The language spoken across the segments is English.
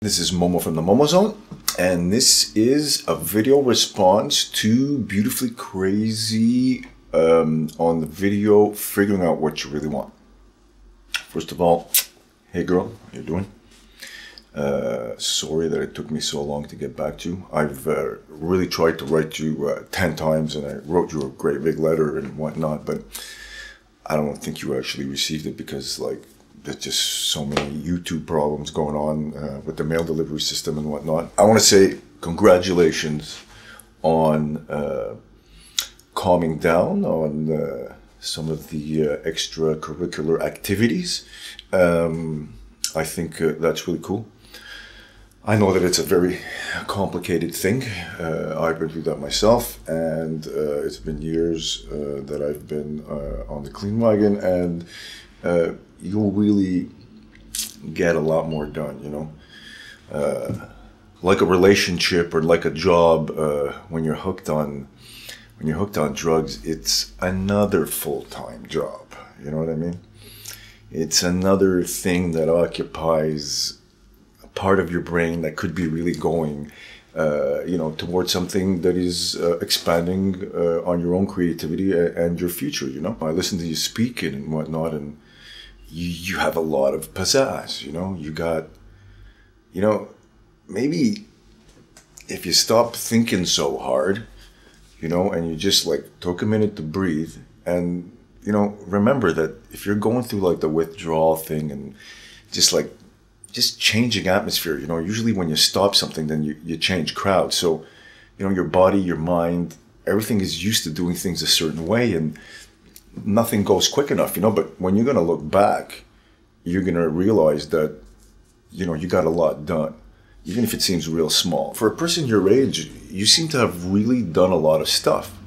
This is Momo from the MomoZone, and this is a video response to Beautifully Crazy on the video figuring out what you really want. First of all, hey girl, how you doing? Sorry that it took me so long to get back to you. I've really tried to write you 10 times, and I wrote you a great big letter and whatnot, but I don't think you actually received it because there's just so many YouTube problems going on with the mail delivery system and whatnot. I want to say congratulations on calming down on some of the extracurricular activities. I think that's really cool. I know that it's a very complicated thing. I've been through that myself, and it's been years that I've been on the clean wagon, and you'll really get a lot more done, you know. Like a relationship or like a job, when you're hooked on drugs, it's another full-time job. You know what I mean? It's another thing that occupies a part of your brain that could be really going, you know, towards something that is expanding on your own creativity and your future. You know, I listen to you speak and whatnot, and you have a lot of pizzazz, you know. You got, you know, maybe if you stop thinking so hard, you know, and you just took a minute to breathe and, you know, remember that if you're going through the withdrawal thing and just changing atmosphere, you know, usually when you stop something, then you change crowds. So, you know, your body, your mind, everything is used to doing things a certain way, and nothing goes quick enough, you know. But when you're going to look back, you're going to realize that, you know, you got a lot done, even if it seems real small. For a person your age, you seem to have really done a lot of stuff,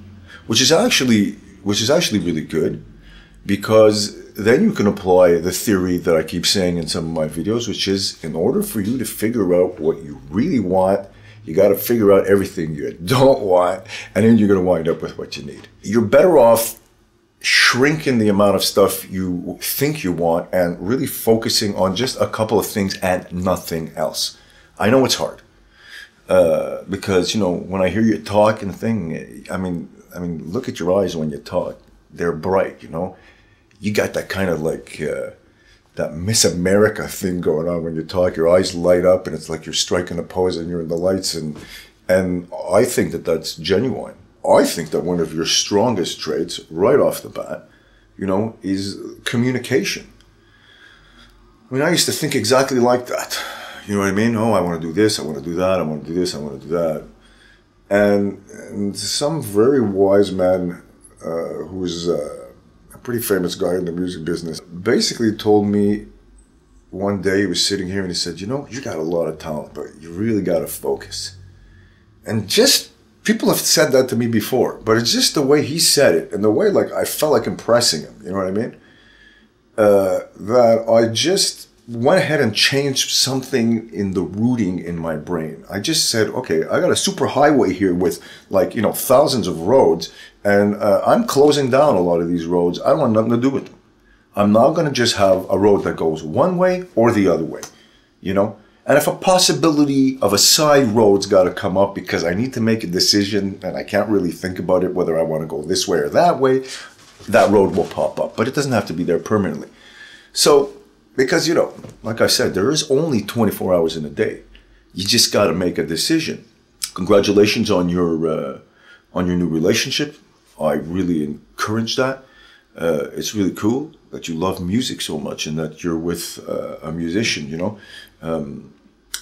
which is actually really good, because then you can apply the theory that I keep saying in some of my videos, which is, in order for you to figure out what you really want, you got to figure out everything you don't want, and then you're going to wind up with what you need. You're better off shrinking the amount of stuff you think you want and really focusing on just a couple of things and nothing else. I know it's hard because, you know, when I hear you talk and thing, I mean, look at your eyes when you talk. They're bright, you know. You got that kind of that Miss America thing going on when you talk. Your eyes light up and it's like you're striking a pose and you're in the lights, and I think that that's genuine. I think that one of your strongest traits right off the bat, you know, is communication. I mean, I used to think exactly like that. You know what I mean? Oh, I want to do this, I want to do that, I want to do this, I want to do that. And some very wise man, who's a pretty famous guy in the music business, basically told me one day, he was sitting here and he said, you know, you got a lot of talent, but you really got to focus. And just, people have said that to me before, but it's just the way he said it and the way I felt like impressing him, you know what I mean? That I just went ahead and changed something in the routing in my brain. I just said, okay, I got a super highway here with you know, thousands of roads, and I'm closing down a lot of these roads. I don't want nothing to do with them. I'm not going to just have a road that goes one way or the other way, you know? And if a possibility of a side road's got to come up because I need to make a decision and I can't really think about it whether I want to go this way or that way, that road will pop up. But it doesn't have to be there permanently. So, because, you know, like I said, there is only 24 hours in a day. You just got to make a decision. Congratulations on your new relationship. I really encourage that. It's really cool that you love music so much and that you're with a musician, you know.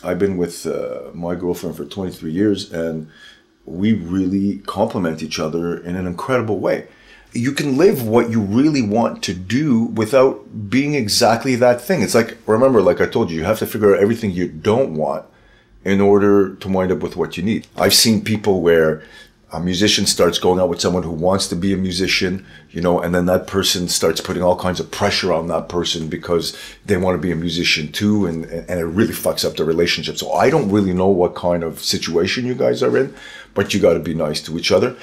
I've been with my girlfriend for 23 years, and we really complement each other in an incredible way. You can live what you really want to do without being exactly that thing. It's like, remember, like I told you, you have to figure out everything you don't want in order to wind up with what you need. I've seen people where a musician starts going out with someone who wants to be a musician, you know, and then that person starts putting all kinds of pressure on that person because they want to be a musician too, and it really fucks up the relationship. So I don't really know what kind of situation you guys are in, but you got to be nice to each other.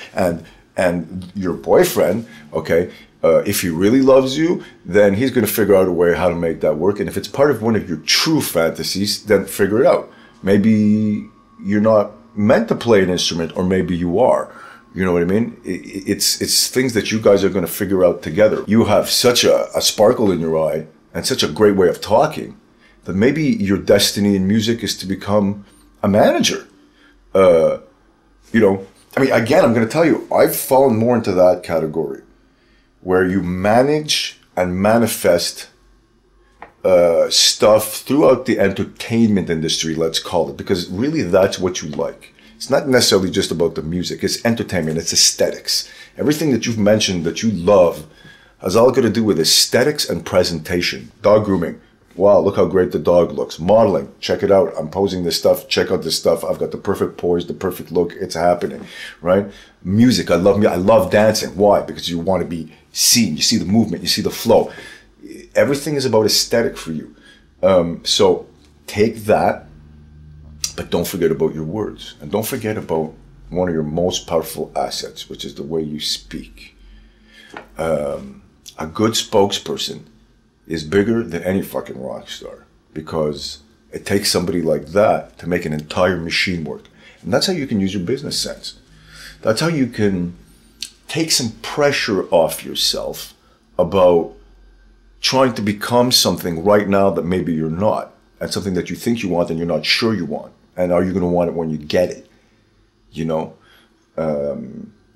And your boyfriend, okay, If he really loves you, then he's going to figure out a way how to make that work. And if it's part of one of your true fantasies, then figure it out. Maybe you're not meant to play an instrument, or maybe you are. You know what I mean? It's things that you guys are going to figure out together. You have such a sparkle in your eye and such a great way of talking that maybe your destiny in music is to become a manager. You know, I mean, again, I'm going to tell you, I've fallen more into that category where you manage and manifest stuff throughout the entertainment industry, let's call it, because really that's what you like. It's not necessarily just about the music. It's entertainment. It's aesthetics. Everything that you've mentioned that you love has all got to do with aesthetics and presentation. Dog grooming. Wow, look how great the dog looks. Modeling. Check it out. I'm posing this stuff. Check out this stuff. I've got the perfect poise, the perfect look. It's happening, right? Music. I love dancing. Why? Because you want to be seen. You see the movement. You see the flow. Everything is about aesthetic for you. So take that, but don't forget about your words. And don't forget about one of your most powerful assets, which is the way you speak. A good spokesperson is bigger than any fucking rock star, because it takes somebody like that to make an entire machine work. And that's how you can use your business sense. That's how you can take some pressure off yourself about trying to become something right now that maybe you're not, and something that you think you want and you're not sure you want. And are you going to want it when you get it? You know,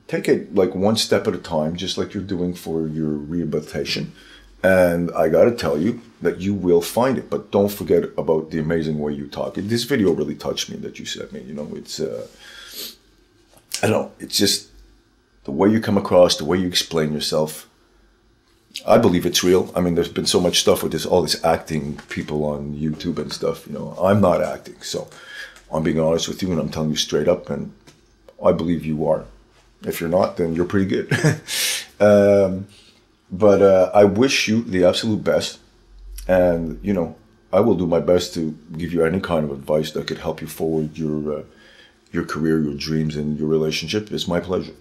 take it like one step at a time, just like you're doing for your rehabilitation. And I got to tell you that you will find it, but don't forget about the amazing way you talk. This video really touched me that you sent me. You know, it's, I don't know, it's just the way you come across, the way you explain yourself. I believe it's real. I mean, there's been so much stuff with this, all this acting people on YouTube and stuff. You know, I'm not acting, so I'm being honest with you, and I'm telling you straight up, and I believe you are. If you're not, then you're pretty good. But I wish you the absolute best, and you know, I will do my best to give you any kind of advice that could help you forward your career, your dreams, and your relationship. It's my pleasure.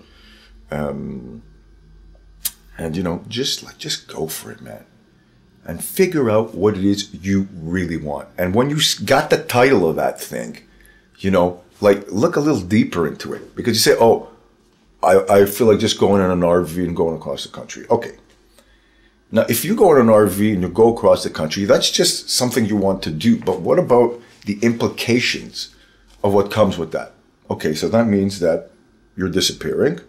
And you know, just go for it, man, and figure out what it is you really want. And when you got the title of that thing, you know, like look a little deeper into it, because you say, oh, I feel like just going in an RV and going across the country. Okay. Now, if you go in an RV and you go across the country, that's just something you want to do. But what about the implications of what comes with that? Okay, so that means that you're disappearing.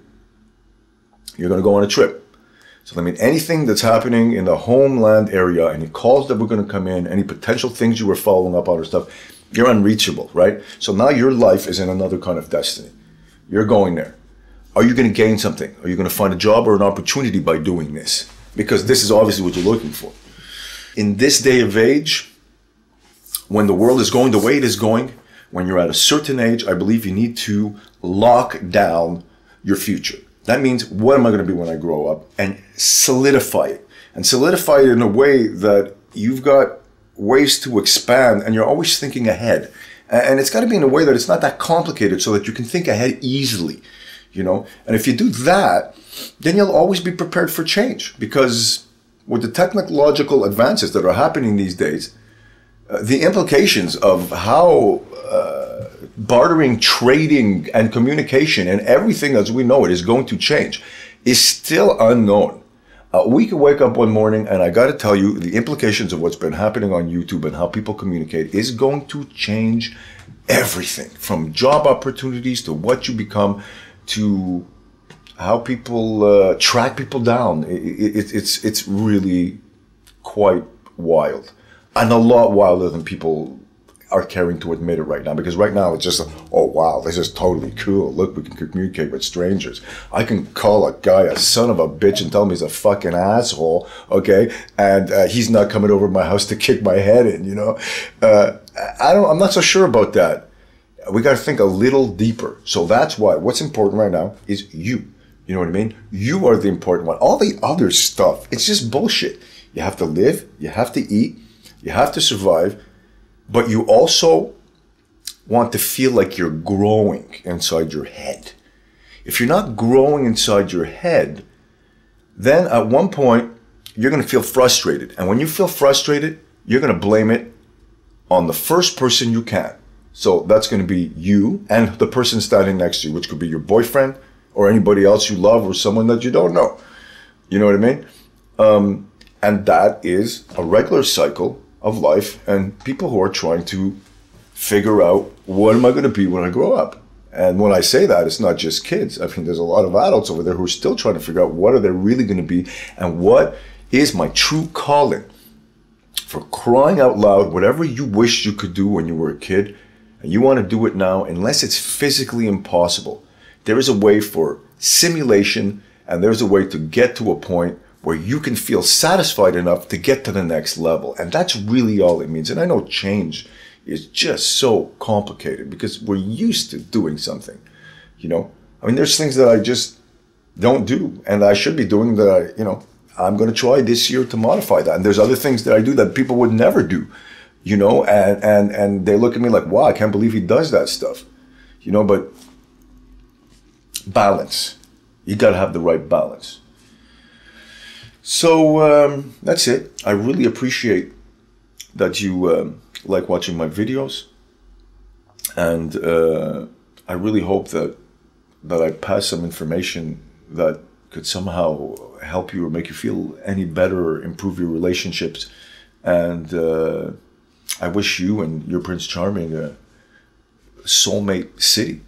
You're going to go on a trip. So, I mean, anything that's happening in the homeland area, any calls that were going to come in, any potential things you were following up on or stuff, you're unreachable, right? So now your life is in another kind of destiny. You're going there. Are you going to gain something? Are you going to find a job or an opportunity by doing this? Because this is obviously what you're looking for. In this day of age, when the world is going the way it is going, when you're at a certain age, I believe you need to lock down your future. That means, what am I going to be when I grow up? And solidify it. And solidify it in a way that you've got ways to expand, and you're always thinking ahead. And it's got to be in a way that it's not that complicated, so that you can think ahead easily, you know? And if you do that, then you'll always be prepared for change. Because with the technological advances that are happening these days, the implications of how bartering, trading, and communication and everything as we know it is going to change is still unknown. We could wake up one morning, and I got to tell you, the implications of what's been happening on YouTube and how people communicate is going to change everything, from job opportunities to what you become to how people track people down. It's really quite wild, and a lot wilder than people are caring to admit it right now. Because right now it's just, oh wow, this is totally cool. Look, we can communicate with strangers. I can call a guy a son of a bitch and tell him he's a fucking asshole, okay? And he's not coming over to my house to kick my head in, you know? I'm not so sure about that. We got to think a little deeper. So that's why what's important right now is you. You know what I mean? You are the important one. All the other stuff, it's just bullshit. You have to live, you have to eat, you have to survive, but you also want to feel like you're growing inside your head. If you're not growing inside your head, then at one point, you're going to feel frustrated. And when you feel frustrated, you're going to blame it on the first person you can. So that's going to be you and the person standing next to you, which could be your boyfriend or anybody else you love or someone that you don't know. You know what I mean? And that is a regular cycle of life and people who are trying to figure out, what am I going to be when I grow up? And when I say that, it's not just kids. I mean, there's a lot of adults over there who are still trying to figure out what are they really going to be and what is my true calling. For crying out loud, whatever you wished you could do when you were a kid, and you want to do it now, unless it's physically impossible, there is a way for simulation and there's a way to get to a point where you can feel satisfied enough to get to the next level. And that's really all it means. And I know change is just so complicated because we're used to doing something, you know? I mean, there's things that I just don't do and I should be doing that I, you know, I'm going to try this year to modify that. And there's other things that I do that people would never do, you know, and they look at me like, wow, I can't believe he does that stuff, you know, but balance, you got to have the right balance. So that's it. I really appreciate that you like watching my videos. And I really hope that I pass some information that could somehow help you or make you feel any better or improve your relationships. And I wish you and your Prince Charming a soulmate city.